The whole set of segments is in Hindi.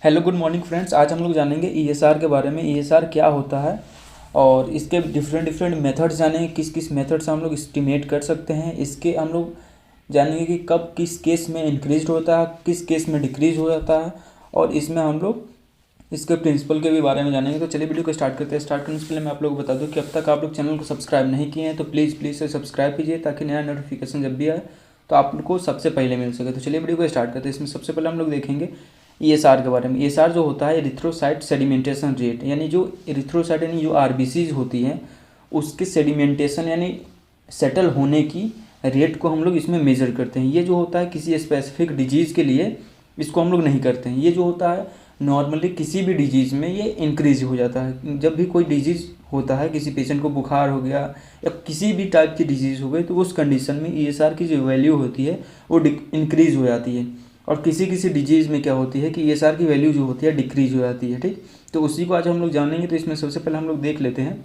Hello good morning friends. आज हम लोग जानेंगे ईएसआर के बारे में। ईएसआर क्या होता है और इसके डिफरेंट मेथड्स जानेंगे, किस किस मेथड से हम लोग एस्टिमेट कर सकते हैं। इसके हम लोग जानेंगे कि कब किस केस में इंक्रीज होता है, किस केस में डिक्रीज हो जाता है, और इसमें हम लोग इसके प्रिंसिपल के भी बारे में जानेंगे। तो चलिए वीडियो को स्टार्ट करते हैं। स्टार्ट करने से पहले मैं आप लोग को बता दूं कि अब तक आप लोग चैनल को सब्सक्राइब नहीं किए हैं तो प्लीज़ से सब्सक्राइब कीजिए, ताकि नया नोटिफिकेशन जब भी आए तो आपको सबसे पहले मिल सके। तो चलिए वीडियो को स्टार्ट करते हैं। इसमें सबसे पहले हम लोग देखेंगे ईएसआर के बारे में। ईएसआर जो होता है एरिथ्रोसाइट सेडिमेंटेशन रेट, यानी जो एरिथ्रोसाइट यानी जो आरबीसीज होती हैं उसके सेडिमेंटेशन यानी सेटल होने की रेट को हम लोग इसमें मेजर करते हैं। ये जो होता है किसी स्पेसिफिक डिजीज़ के लिए इसको हम लोग नहीं करते हैं। ये जो होता है नॉर्मली किसी भी डिजीज़ में ये इंक्रीज हो जाता है। जब भी कोई डिजीज़ होता है, किसी पेशेंट को बुखार हो गया या किसी भी टाइप की डिजीज़ हो गई, तो उस कंडीशन में ईएसआर की जो वैल्यू होती है वो इंक्रीज हो जाती है। और किसी किसी डिजीज़ में क्या होती है कि ईएसआर की वैल्यू जो होती है डिक्रीज हो जाती है। ठीक, तो उसी को आज हम लोग जानेंगे। तो इसमें सबसे पहले हम लोग देख लेते हैं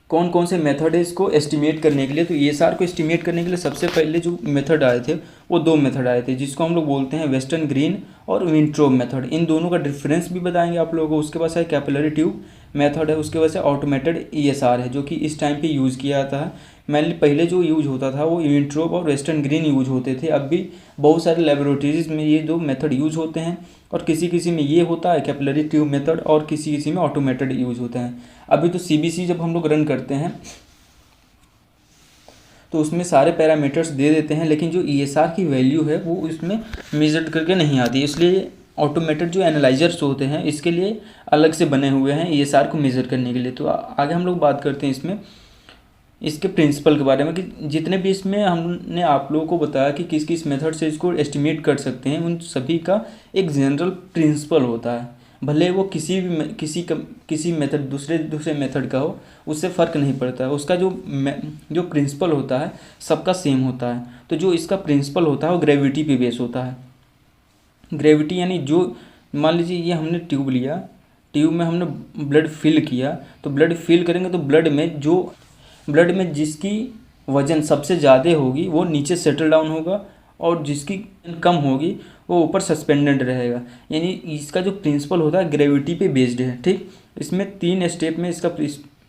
कौन कौन से मेथड है इसको एस्टिमेट करने के लिए। तो ईएसआर को एस्टिमेट करने के लिए सबसे पहले जो मेथड आए थे वो दो मेथड आए थे, जिसको हम लोग बोलते हैं वेस्टर्न ग्रीन और विंट्रोब मेथड। इन दोनों का डिफरेंस भी बताएंगे आप लोगों को। उसके पास है कैपिलरी ट्यूब मेथड है, उसके पास है ऑटोमेटेड ईएसआर है, जो कि इस टाइम पे यूज़ किया जाता है। मेनली पहले जो यूज होता था वो विंट्रोब और वेस्टर्न ग्रीन यूज होते थे। अब भी बहुत सारे लेबोरेटरीज में ये दो मेथड यूज होते हैं, और किसी किसी में ये होता है कैपिलरी ट्यूब मेथड और किसी किसी में ऑटोमेटेड यूज होता है। अभी तो सीबीसी जब हम लोग रन करते हैं तो उसमें सारे पैरामीटर्स दे देते हैं, लेकिन जो ईएसआर की वैल्यू है वो इसमें मेजर करके नहीं आती। इसलिए ऑटोमेटेड जो एनालाइजर्स होते हैं इसके लिए अलग से बने हुए हैं ईएसआर को मेजर करने के लिए। तो आगे हम लोग बात करते हैं इसमें इसके प्रिंसिपल के बारे में, कि जितने भी इसमें हमने आप लोगों को बताया कि किस किस मेथड से इसको एस्टिमेट कर सकते हैं, उन सभी का एक जनरल प्रिंसिपल होता है। भले वो किसी मेथड दूसरे मेथड का हो, उससे फ़र्क नहीं पड़ता है। उसका जो प्रिंसिपल होता है सबका सेम होता है। तो जो इसका प्रिंसिपल होता है वो ग्रेविटी पे बेस होता है। ग्रेविटी यानी जो मान लीजिए ये हमने ट्यूब लिया, ट्यूब में हमने ब्लड फिल किया, तो ब्लड फिल करेंगे तो ब्लड में जिसकी वज़न सबसे ज़्यादा होगी वो नीचे सेटल डाउन होगा, और जिसकी कम होगी वो ऊपर सस्पेंडेड रहेगा। यानी इसका जो प्रिंसिपल होता है ग्रेविटी पे बेस्ड है। ठीक, इसमें 3 स्टेप में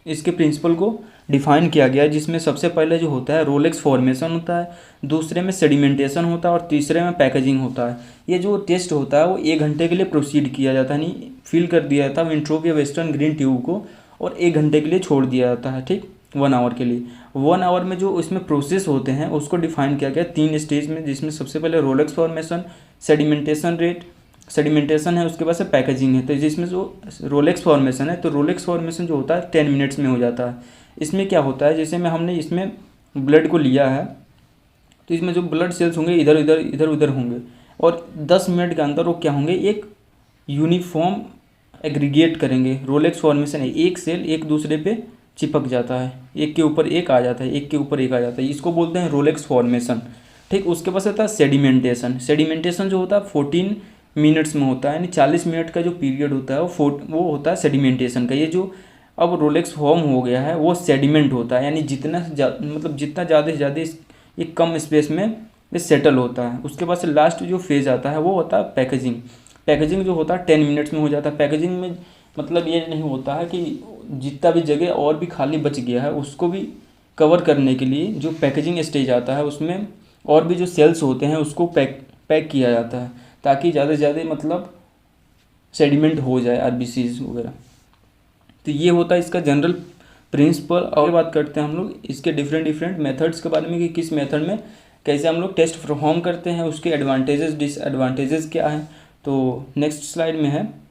इसके प्रिंसिपल को डिफाइन किया गया है, जिसमें सबसे पहले जो होता है रोलेक्स फॉर्मेशन होता है, दूसरे में सेडिमेंटेशन होता है और तीसरे में पैकेजिंग होता है। ये जो टेस्ट होता है वो 1 घंटे के लिए प्रोसीड किया जाता है, यानी फिल कर दिया जाता है विंट्रोब या वेस्टर्न ग्रीन ट्यूब को, और 1 घंटे के लिए छोड़ दिया जाता है। ठीक, 1 आवर के लिए। 1 आवर में जो इसमें प्रोसेस होते हैं उसको डिफाइन किया गया 3 स्टेज में, जिसमें सबसे पहले रोलेक्स फॉर्मेशन, सेडिमेंटेशन है, उसके बाद से पैकेजिंग है। तो जिसमें जो रोलेक्स फॉर्मेशन है, तो रोलेक्स फॉर्मेशन जो होता है 10 मिनट्स में हो जाता है। इसमें क्या होता है, जैसे हमने इसमें ब्लड को लिया है, तो इसमें जो ब्लड सेल्स होंगे इधर उधर होंगे, और 10 मिनट के अंदर वो क्या होंगे, एक यूनिफॉर्म एग्रीगेट करेंगे। रोलेक्स फॉर्मेशन है, एक सेल एक दूसरे पे चिपक जाता है, एक के ऊपर एक आ जाता है, एक के ऊपर एक आ जाता है, इसको बोलते हैं रोलेक्स फॉर्मेशन। ठीक, उसके पास आता है सेडिमेंटेशन। सेडिमेंटेशन जो होता है 14 मिनट्स में होता है, यानी 40 मिनट का जो पीरियड होता है वो होता है सेडिमेंटेशन का। ये जो अब रोलेक्स फॉर्म हो गया है वो सेडिमेंट होता है, यानी जितना ज़्यादा से ज़्यादा ये कम स्पेस में ये सेटल होता है। उसके बाद से लास्ट जो फेज आता है वो होता है पैकेजिंग। पैकेजिंग जो होता है 10 मिनट्स में हो जाता है। पैकेजिंग में मतलब ये नहीं होता है कि जितना भी जगह और भी खाली बच गया है उसको भी कवर करने के लिए जो पैकेजिंग स्टेज आता है उसमें और भी जो सेल्स होते हैं उसको पैक किया जाता है, ताकि ज़्यादा से ज़्यादा मतलब सेडिमेंट हो जाए आरबीसीज वगैरह। तो ये होता है इसका जनरल प्रिंसिपल। और बात करते हैं हम लोग इसके डिफरेंट मेथड्स के बारे में, कि किस मेथड में कैसे हम लोग टेस्ट परफॉर्म करते हैं, उसके एडवांटेजेस डिसएडवांटेजेस क्या हैं। तो नेक्स्ट स्लाइड में है,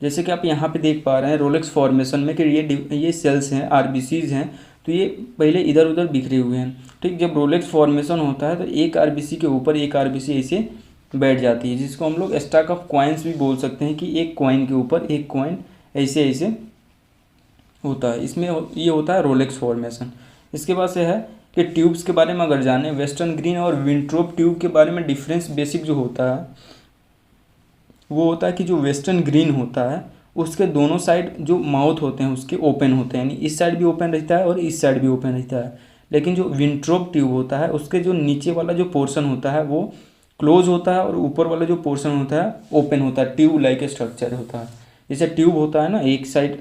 जैसे कि आप यहाँ पे देख पा रहे हैं रोलेक्स फॉर्मेशन में कि ये सेल्स हैं, आरबीसीज हैं, तो ये पहले इधर उधर बिखरे हुए हैं। ठीक, जब रोलेक्स फॉर्मेशन होता है तो एक आरबीसी के ऊपर एक आरबीसी ऐसे बैठ जाती है, जिसको हम लोग स्टैक ऑफ कॉइन्स भी बोल सकते हैं, कि एक कॉइन के ऊपर एक कॉइन ऐसे ऐसे होता है। इसमें ये होता है रोलेक्स फॉर्मेशन। इसके बाद से है कि ट्यूब्स के बारे में अगर जाने, वेस्टर्न ग्रीन और विंट्रोब ट्यूब के बारे में डिफरेंस बेसिक जो होता है वो होता है कि जो वेस्टर्न ग्रीन होता है उसके दोनों साइड जो माउथ होते हैं उसके ओपन होते हैं, यानी इस साइड भी ओपन रहता है और इस साइड भी ओपन रहता है। लेकिन जो विंट्रोब ट्यूब होता है उसके जो नीचे वाला जो पोर्शन होता है वो क्लोज होता है और ऊपर वाला जो पोर्शन होता है ओपन होता है, ट्यूब लाइक स्ट्रक्चर होता है। जैसे ट्यूब होता है ना, एक साइड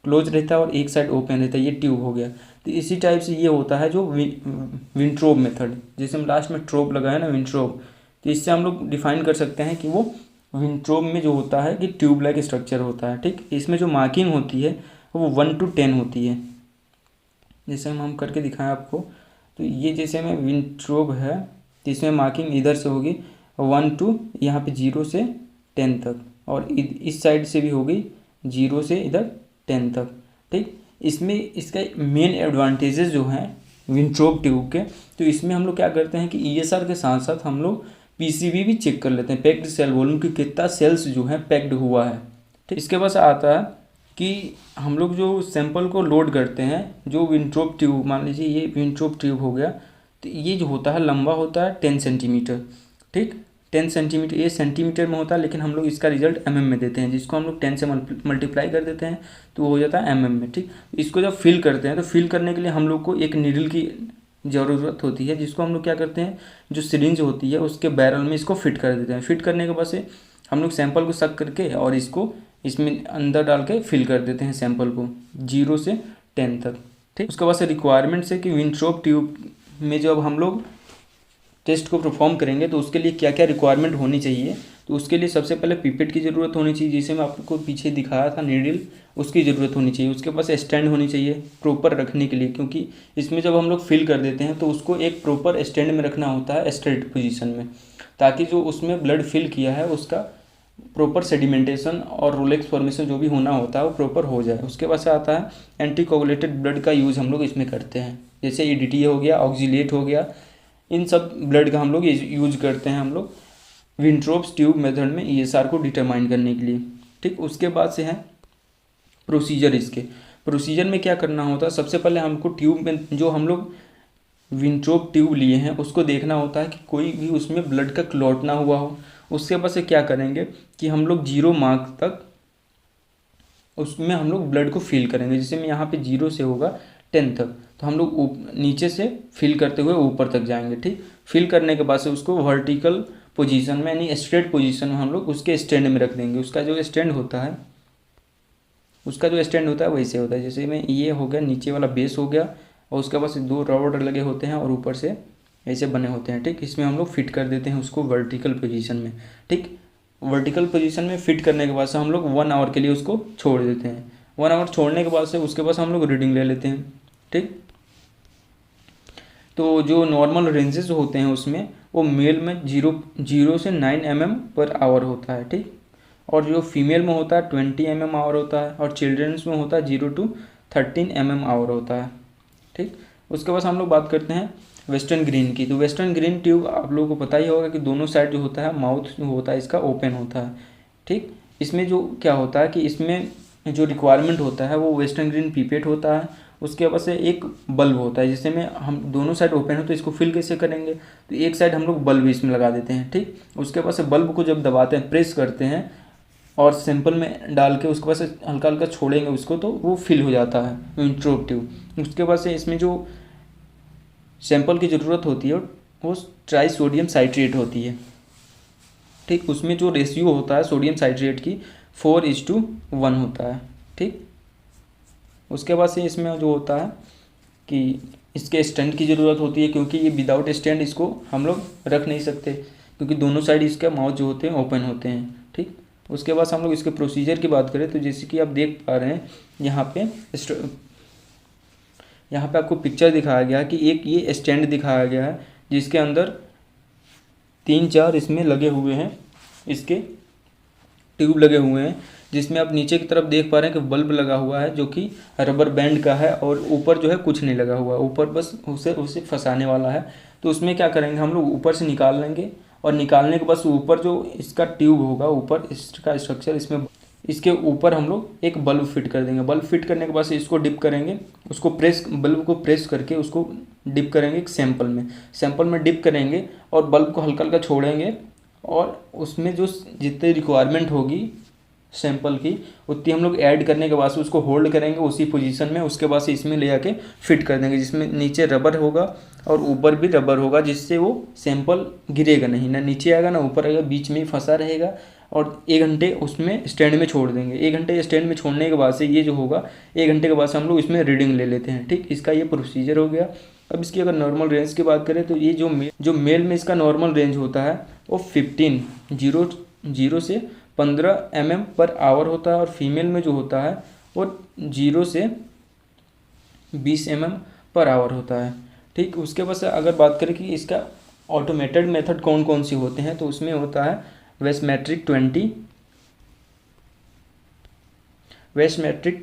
क्लोज रहता है और एक साइड ओपन रहता है, ये ट्यूब हो गया। तो इसी टाइप से ये होता है जो विंट्रोब मेथड, जैसे हम लास्ट में ट्रोब लगा है ना, विंट्रोब, तो इससे हम लोग डिफाइन कर सकते हैं कि वो विंट्रोब में जो होता है कि ट्यूब लाइक स्ट्रक्चर होता है। ठीक, इसमें जो मार्किंग होती है वो 1 to 10 होती है। जैसे हम करके दिखाएं आपको, तो ये जैसे में विंट्रोब है तो इसमें मार्किंग इधर से होगी 1 to यहाँ पे 0 से 10 तक, और इस साइड से भी होगी 0 से इधर 10 तक। ठीक, इसमें इसका मेन एडवांटेजेस जो हैं विंट्रोब ट्यूब के, तो इसमें हम लोग क्या करते हैं कि ईएसआर के साथ साथ हम लोग पीसीबी भी चेक कर लेते हैं, पैक्ड सेल वॉल्यूम की कितना सेल्स जो है पैक्ड हुआ है। ठीक, इसके बाद आता है कि हम लोग जो सैंपल को लोड करते हैं, जो विंट्रोब ट्यूब, मान लीजिए ये विंट्रोब ट्यूब हो गया, तो ये जो होता है लंबा होता है 10 सेंटीमीटर। ठीक, 10 सेंटीमीटर, ये सेंटीमीटर में होता है, लेकिन हम लोग इसका रिजल्ट एमएम में देते हैं, जिसको हम लोग 10 से मल्टीप्लाई कर देते हैं तो वो हो जाता है एमएम में। ठीक, इसको जब फिल करते हैं तो फिल करने के लिए हम लोग को एक नीडल की ज़रूरत होती है, जिसको हम लोग क्या करते हैं, जो सिरिंज होती है उसके बैरल में इसको फिट कर देते हैं। फिट करने के बाद से हम लोग सैंपल को सक करके और इसको इसमें अंदर डाल के फिल कर देते हैं सैंपल को 0 से 10 तक। ठीक, उसके बाद से रिक्वायरमेंट्स है कि विंट्रोब ट्यूब में जब हम लोग टेस्ट को परफॉर्म करेंगे तो उसके लिए क्या क्या रिक्वायरमेंट होनी चाहिए। तो उसके लिए सबसे पहले पिपेट की ज़रूरत होनी चाहिए, जिसे मैं आपको पीछे दिखाया था नीडल, उसकी ज़रूरत होनी चाहिए। उसके पास स्टैंड होनी चाहिए प्रॉपर रखने के लिए, क्योंकि इसमें जब हम लोग फिल कर देते हैं तो उसको एक प्रॉपर स्टैंड में रखना होता है, स्ट्रेट पोजीशन में, ताकि जो उसमें ब्लड फिल किया है उसका प्रॉपर सेडिमेंटेशन और रोलेक्स फॉर्मेशन जो भी होना होता है वो प्रॉपर हो जाए। उसके बाद से आता है एंटीकोगुलेटेड ब्लड का यूज़ हम लोग इसमें करते हैं, जैसे ईडीटी हो गया, ऑक्सीलेट हो गया, इन सब ब्लड का हम लोग यूज करते हैं हम लोग विंट्रोब्स ट्यूब मेथड में ईएसआर को डिटरमाइन करने के लिए। ठीक, उसके बाद से है प्रोसीजर। इसके प्रोसीजर में क्या करना होता है, सबसे पहले हमको ट्यूब में जो हम लोग विंट्रोब ट्यूब लिए हैं उसको देखना होता है कि कोई भी उसमें ब्लड का क्लॉट ना हुआ हो। उसके बाद से क्या करेंगे कि हम लोग 0 मार्क तक उसमें हम लोग ब्लड को फिल करेंगे। जैसे मैं यहाँ पे 0 से होगा 10 तक, तो हम लोग नीचे से फिल करते हुए ऊपर तक जाएंगे। ठीक, फिल करने के बाद से उसको वर्टिकल पोजीशन में यानी स्ट्रेट पोजीशन में हम लोग उसके स्टैंड में रख देंगे। उसका जो स्टैंड होता है वैसे होता है, जैसे में ये हो गया नीचे वाला बेस हो गया, और उसके बाद से 2 रॉड लगे होते हैं और ऊपर से ऐसे बने होते हैं। ठीक, इसमें हम लोग फिट कर देते हैं उसको वर्टिकल पोजीशन में। ठीक, वर्टिकल पोजीशन में फिट करने के बाद से हम लोग 1 आवर के लिए उसको छोड़ देते हैं। 1 आवर छोड़ने के बाद से उसके बाद हम लोग रीडिंग ले लेते हैं। ठीक, तो जो नॉर्मल रेंजेस होते हैं उसमें वो मेल में 0 से 9 mm पर आवर होता है। ठीक, और जो फीमेल में होता है 20 mm आवर होता है, और चिल्ड्रंस में होता है 0 to 13 mm आवर होता है। ठीक, उसके बाद हम लोग बात करते हैं वेस्टर्न ग्रीन की। तो वेस्टर्न ग्रीन ट्यूब आप लोगों को पता ही होगा कि दोनों साइड जो होता है माउथ जो होता है इसका ओपन होता है। ठीक, इसमें जो क्या होता है कि इसमें जो रिक्वायरमेंट होता है वो वेस्टर्न ग्रीन पीपेट होता है। उसके बाद से एक बल्ब होता है, जिससे में हम दोनों साइड ओपन हो तो इसको फिल कैसे करेंगे, तो एक साइड हम लोग बल्ब इसमें लगा देते हैं। ठीक, उसके बाद से बल्ब को जब दबाते हैं, प्रेस करते हैं और सैंपल में डाल के उसके बाद से हल्का हल्का छोड़ेंगे उसको, तो वो फिल हो जाता है विंट्रोब ट्यूब। उसके बाद से इसमें जो सैंपल की ज़रूरत होती है वो ट्राई सोडियम साइट्रेट होती है। ठीक, उसमें जो रेशियो होता है सोडियम साइट्रेट की 4:1 होता है। ठीक, उसके बाद से इसमें जो होता है कि इसके स्टैंड की ज़रूरत होती है, क्योंकि ये विदाउट स्टैंड इसको हम लोग रख नहीं सकते, क्योंकि दोनों साइड इसका माउथ जो होते हैं ओपन होते हैं। ठीक, उसके बाद हम लोग इसके प्रोसीजर की बात करें तो जैसे कि आप देख पा रहे हैं यहाँ पे आपको पिक्चर दिखाया गया है कि एक ये स्टैंड दिखाया गया है, जिसके अंदर 3-4 इसमें लगे हुए हैं, इसके ट्यूब लगे हुए हैं, जिसमें आप नीचे की तरफ देख पा रहे हैं कि बल्ब लगा हुआ है जो कि रबर बैंड का है, और ऊपर जो है कुछ नहीं लगा हुआ, ऊपर बस उसे फंसाने वाला है। तो उसमें क्या करेंगे हम लोग ऊपर से निकाल लेंगे, और निकालने के बाद ऊपर जो इसका ट्यूब होगा, ऊपर इसका स्ट्रक्चर, इसमें इसके ऊपर हम लोग एक बल्ब फिट कर देंगे। बल्ब फिट करने के बाद से इसको डिप करेंगे, उसको बल्ब को प्रेस करके उसको डिप करेंगे एक सैंपल में डिप करेंगे, और बल्ब को हल्का हल्का छोड़ेंगे, और उसमें जो जितनी रिक्वायरमेंट होगी सैंपल की उतनी हम लोग ऐड करने के बाद से उसको होल्ड करेंगे उसी पोजीशन में, उसके बाद से इसमें ले आके फिट कर देंगे, जिसमें नीचे रबर होगा और ऊपर भी रबर होगा, जिससे वो सैंपल गिरेगा नहीं, ना नीचे आएगा ना ऊपर आएगा, बीच में ही फंसा रहेगा। और 1 घंटे उसमें स्टैंड में छोड़ देंगे। 1 घंटे स्टैंड में छोड़ने के बाद से ये जो होगा 1 घंटे के बाद से हम लोग इसमें रीडिंग ले लेते हैं। ठीक, इसका ये प्रोसीजर हो गया। अब इसकी अगर नॉर्मल रेंज की बात करें तो ये जो मेल में इसका नॉर्मल रेंज होता है वो 15 से 15 mm पर आवर होता है, और फीमेल में जो होता है वो 0 से 20 mm पर आवर होता है। ठीक, उसके बाद से अगर बात करें कि इसका ऑटोमेटेड मेथड कौन कौन सी होते हैं, तो उसमें होता है वेस्टमेट्रिक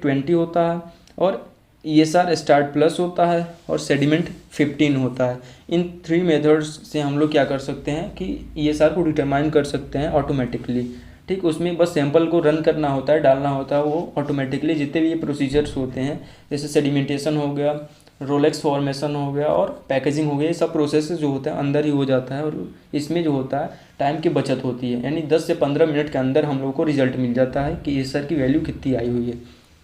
20 होता है, और ESR स्टार्ट प्लस होता है, और सेडिमेंट 15 होता है। इन 3 मेथड्स से हम लोग क्या कर सकते हैं कि ESR को डिटरमाइन कर सकते हैं ऑटोमेटिकली। ठीक, उसमें बस सैंपल को रन करना होता है, डालना होता है, वो ऑटोमेटिकली जितने भी ये प्रोसीजर्स होते हैं, जैसे सेडिमेंटेशन हो गया, रोलेक्स फॉर्मेशन हो गया और पैकेजिंग हो गया, ये सब प्रोसेस जो होता है अंदर ही हो जाता है, और इसमें जो होता है टाइम की बचत होती है, यानी 10 से 15 मिनट के अंदर हम लोग को रिजल्ट मिल जाता है कि ESR की वैल्यू कितनी आई हुई है।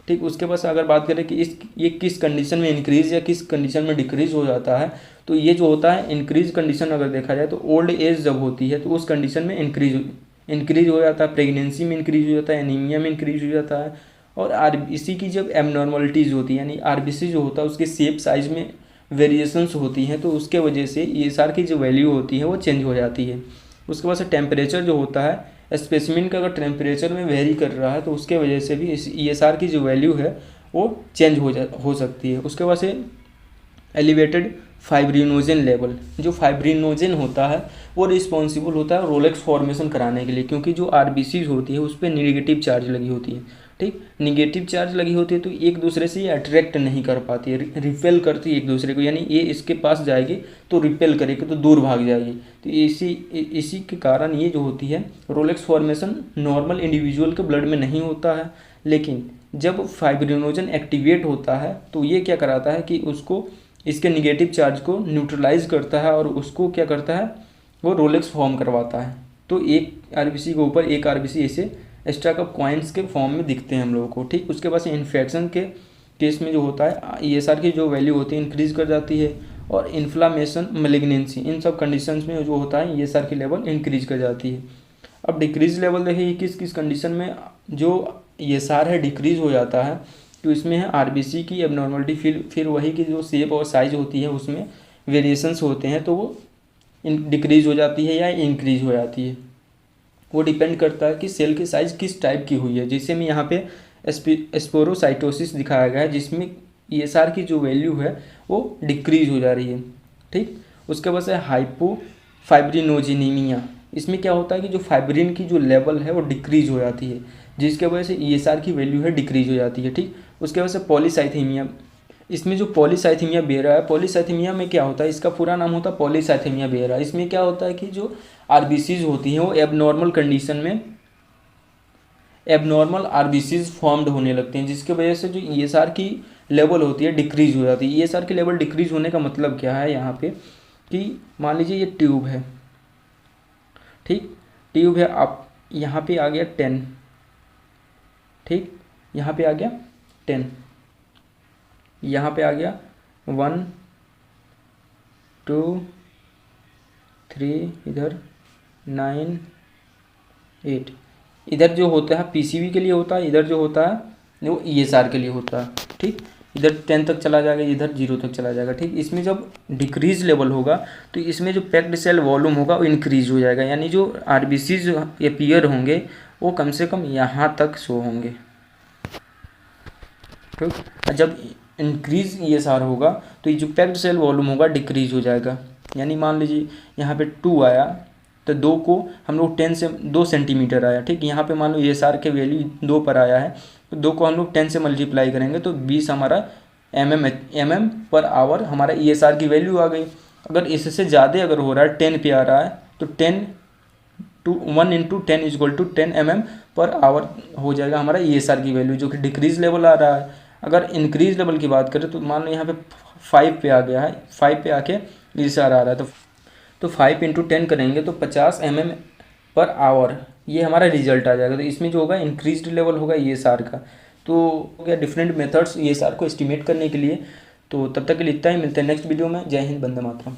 ठीक, उसके बाद अगर बात करें कि ये किस कंडीशन में इंक्रीज़ या किस कंडीशन में डिक्रीज़ हो जाता है, तो ये जो होता है इंक्रीज कंडीशन अगर देखा जाए तो ओल्ड एज जब होती है तो उस कंडीशन में इंक्रीज हो जाता है, प्रेगनेंसी में इंक्रीज हो जाता है, एनीमिया में इंक्रीज हो जाता है, और आरबीसी की जब एबनॉर्मलिटीज़ होती है, यानी आरबीसी जो होता है उसके शेप साइज में वेरिएशंस होती हैं, तो उसके वजह से ESR की जो वैल्यू होती है वो चेंज हो जाती है। उसके बाद से टेम्परेचर जो होता है, स्पेसिमिन का अगर टेम्परेचर में वेरी कर रहा है तो उसके वजह से भी इस ESR की जो वैल्यू है वो चेंज हो सकती है। उसके बाद से एलिवेटेड फाइब्रिनोजन लेवल, जो फाइब्रिनोजन होता है वो रिस्पॉन्सिबल होता है रोलेक्स फॉर्मेशन कराने के लिए, क्योंकि जो आरबीसी होती है उस पर निगेटिव चार्ज लगी होती है। ठीक, निगेटिव चार्ज लगी होती है तो एक दूसरे से ये अट्रैक्ट नहीं कर पाती है, रिपेल करती है एक दूसरे को, यानी ये इसके पास जाएगी तो रिपेल करेगी तो दूर भाग जाएगी। तो इसी के कारण ये जो होती है रोलेक्स फॉर्मेशन नॉर्मल इंडिविजुअल के ब्लड में नहीं होता है, लेकिन जब फाइब्रिनोजन एक्टिवेट होता है तो ये क्या कराता है कि उसको इसके निगेटिव चार्ज को न्यूट्रलाइज करता है और उसको क्या करता है वो रोलेक्स फॉर्म करवाता है। तो एक आरबीसी के ऊपर एक आरबीसी ऐसे स्टैक ऑफ कॉइन्स के फॉर्म में दिखते हैं हम लोगों को। ठीक, उसके बाद से इन्फेक्शन के केस में जो होता है ESR की जो वैल्यू होती है इंक्रीज कर जाती है, और इन्फ्लामेशन, मैलिग्नेंसी, इन सब कंडीशंस में जो होता है ESR की लेवल इंक्रीज कर जाती है। अब डिक्रीज लेवल देखिए किस किस कंडीशन में जो ESR है डिक्रीज हो जाता है, तो इसमें है आरबीसी की एबनॉर्मलिटी, फिर वही की जो शेप और साइज होती है उसमें वेरिएशंस होते हैं, तो वो डिक्रीज हो जाती है या इंक्रीज हो जाती है। वो डिपेंड करता है कि सेल की साइज किस टाइप की हुई है। जैसे में यहाँ पे स्पोरोसाइटोसिस दिखाया गया है, जिसमें ESR की जो वैल्यू है वो डिक्रीज हो जा रही है। ठीक, उसके बाद से हाइपोफाइब्रिनोजेनीमिया, इसमें क्या होता है कि जो फाइब्रिन की जो लेवल है वो डिक्रीज हो जाती है, जिसके वजह से ESR की वैल्यू है डिक्रीज हो जाती है। ठीक, उसके वजह से पॉलीसाइथेमिया, इसमें जो पॉलीसाइथेमिया बेरा है, पॉलीसाइथेमिया में क्या होता है, इसका पूरा नाम होता है पॉलीसाइथेमिया बेरा। इसमें क्या होता है कि जो आरबीसीज होती हैं वो एबनॉर्मल कंडीशन में एबनॉर्मल आरबीसीज फॉर्म्ड होने लगते हैं, जिसकी वजह से जो ESR की लेवल होती है डिक्रीज हो जाती है। ESR की लेवल डिक्रीज होने का मतलब क्या है यहाँ पे कि मान लीजिए ये ट्यूब है, ठीक, ट्यूब है, आप यहाँ पे आ गया 10, ठीक, यहाँ पे आ गया 10, यहाँ पे आ गया 1 2 3, इधर 9 8, इधर जो होता है PCB के लिए होता है, इधर जो होता है वो ESR के लिए होता है। ठीक, इधर 10 तक चला जाएगा, इधर 0 तक चला जाएगा। ठीक, इसमें जब डिक्रीज लेवल होगा तो इसमें जो पैक्ड सेल वॉल्यूम होगा वो इंक्रीज हो जाएगा, यानी जो आरबीसीज अपीयर होंगे वो कम से कम यहाँ तक शो होंगे। ठीक, जब इंक्रीज ESR होगा तो ये जो पैक्ड सेल वॉल्यूम होगा डिक्रीज हो जाएगा। यानी मान लीजिए यहाँ पे 2 आया तो 2 को हम लोग 10 से 2 सेंटीमीटर आया। ठीक, यहाँ पे मान लो ESR के वैल्यू 2 पर आया है तो 2 को हम लोग 10 से मल्टीप्लाई करेंगे तो 20 हमारा mm पर आवर हमारा ESR की वैल्यू आ गई। अगर इससे ज़्यादा अगर हो रहा है 10 पे आ रहा है तो 1 × 10 = 10 mm पर आवर हो जाएगा हमारा ESR की वैल्यू, जो कि डिक्रीज लेवल आ रहा है। अगर इंक्रीज लेवल की बात करें तो मान लो यहाँ पे 5 पे आ गया है, 5 पे आके ESR आ रहा है तो 5 × 10 करेंगे तो 50 mm पर आवर, ये हमारा रिजल्ट आ जाएगा। तो इसमें जो होगा इंक्रीज्ड लेवल होगा ESR का। तो क्या डिफरेंट मेथड्स ESR को एस्टिमेट करने के लिए। तो तब तक के लिए इतना ही, मिलते हैं नेक्स्ट वीडियो में। जय हिंद, वंदे मातरम।